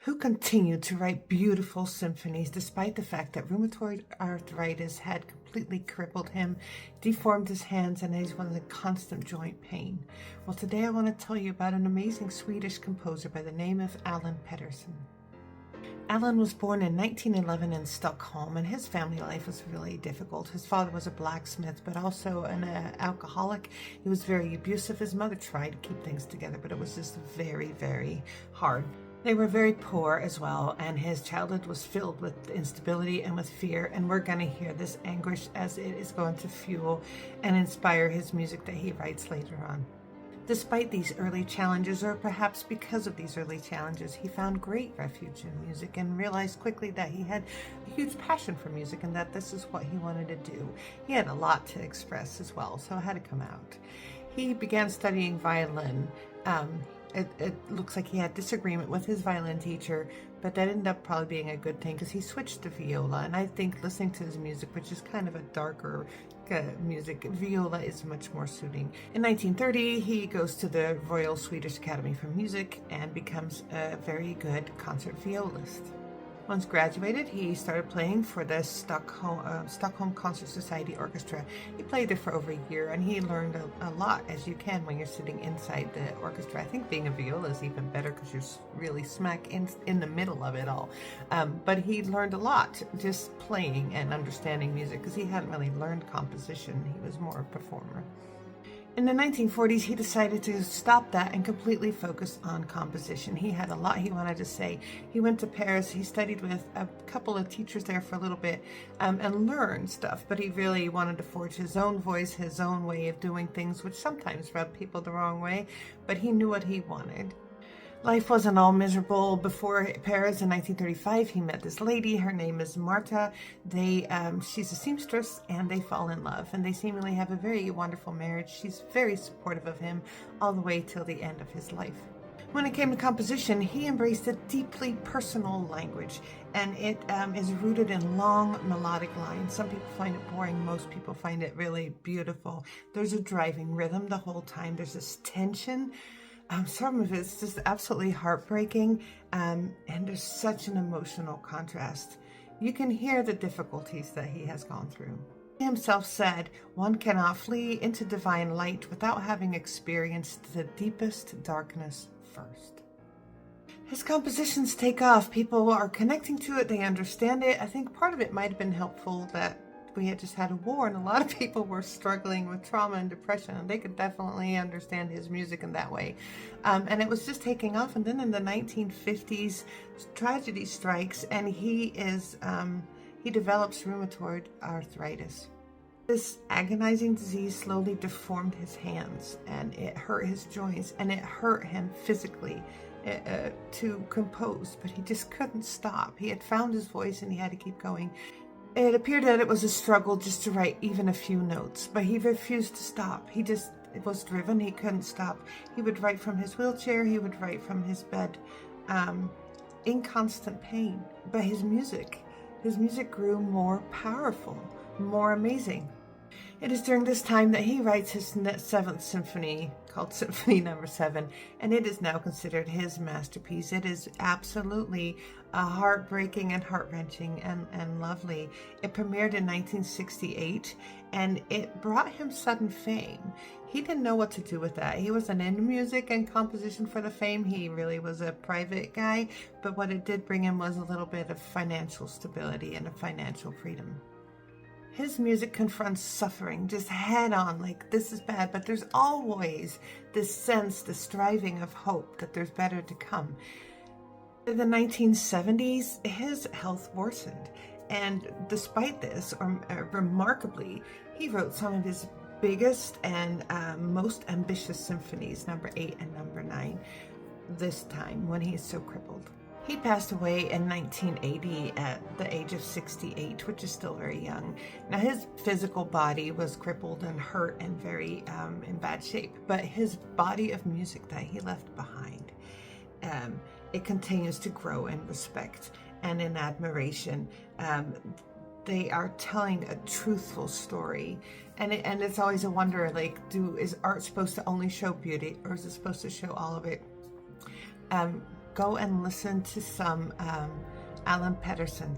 who continued to write beautiful symphonies despite the fact that rheumatoid arthritis had completely crippled him, deformed his hands, and he's one of the constant joint pain. Well, today I want to tell you about an amazing Swedish composer by the name of Alan Pettersson. Alan was born in 1911 in Stockholm, and his family life was really difficult. His father was a blacksmith, but also an alcoholic. He was very abusive. His mother tried to keep things together, but it was just very, very hard. They were very poor as well, and his childhood was filled with instability and with fear, and we're going to hear this anguish as it is going to fuel and inspire his music that he writes later on. Despite these early challenges, or perhaps because of these early challenges, he found great refuge in music and realized quickly that he had a huge passion for music and that this is what he wanted to do. He had a lot to express as well, so it had to come out. He began studying violin. It looks like he had disagreement with his violin teacher, but that ended up probably being a good thing because he switched to viola. And I think listening to his music, which is kind of a darker music, viola is much more suiting. In 1930, he goes to the Royal Swedish Academy for Music and becomes a very good concert violist. Once graduated, he started playing for the Stockholm Concert Society Orchestra. He played there for over a year, and he learned a lot, as you can when you're sitting inside the orchestra. I think being a viola is even better because you're really smack in the middle of it all. But he learned a lot just playing and understanding music because he hadn't really learned composition. He was more a performer. In the 1940s, he decided to stop that and completely focus on composition. He had a lot he wanted to say. He went to Paris. He studied with a couple of teachers there for a little bit and learned stuff, but he really wanted to forge his own voice, his own way of doing things, which sometimes rubbed people the wrong way, but he knew what he wanted. Life wasn't all miserable. Before Paris in 1935, he met this lady. Her name is Marta. She's a seamstress, and they fall in love, and they seemingly have a very wonderful marriage. She's very supportive of him all the way till the end of his life. When it came to composition, he embraced a deeply personal language, and it is rooted in long melodic lines. Some people find it boring. Most people find it really beautiful. There's a driving rhythm the whole time. There's this tension. Some of it's just absolutely heartbreaking, and there's such an emotional contrast. You can hear the difficulties that he has gone through. He himself said, "One cannot flee into divine light without having experienced the deepest darkness first." His compositions take off. People are connecting to it. They understand it. I think part of it might have been helpful that we had just had a war, and a lot of people were struggling with trauma and depression, and they could definitely understand his music in that way. And it was just taking off. And then in the 1950s, tragedy strikes, and he develops rheumatoid arthritis. This agonizing disease slowly deformed his hands, and it hurt his joints, and it hurt him physically to compose, but he just couldn't stop. He had found his voice, and he had to keep going. It appeared that it was a struggle just to write even a few notes, but he refused to stop. He just was driven. He couldn't stop. He would write from his wheelchair. He would write from his bed in constant pain. But his music grew more powerful, more amazing. It is during this time that he writes his 7th symphony, called Symphony No. 7, and it is now considered his masterpiece. It is absolutely heartbreaking and heart-wrenching and lovely. It premiered in 1968, and it brought him sudden fame. He didn't know what to do with that. He wasn't into music and composition for the fame. He really was a private guy, but what it did bring him was a little bit of financial stability and a financial freedom. His music confronts suffering just head on, like this is bad, but there's always this sense, this striving of hope that there's better to come. In the 1970s, his health worsened, and despite this, remarkably, he wrote some of his biggest and most ambitious symphonies, No. 8 and No. 9, this time when he is so crippled. He passed away in 1980 at the age of 68, which is still very young. Now, his physical body was crippled and hurt and very in bad shape, but his body of music that he left behind, it continues to grow in respect and in admiration. They are telling a truthful story, and it's always a wonder, like, is art supposed to only show beauty, or is it supposed to show all of it? go and listen to some Alan Pettersson.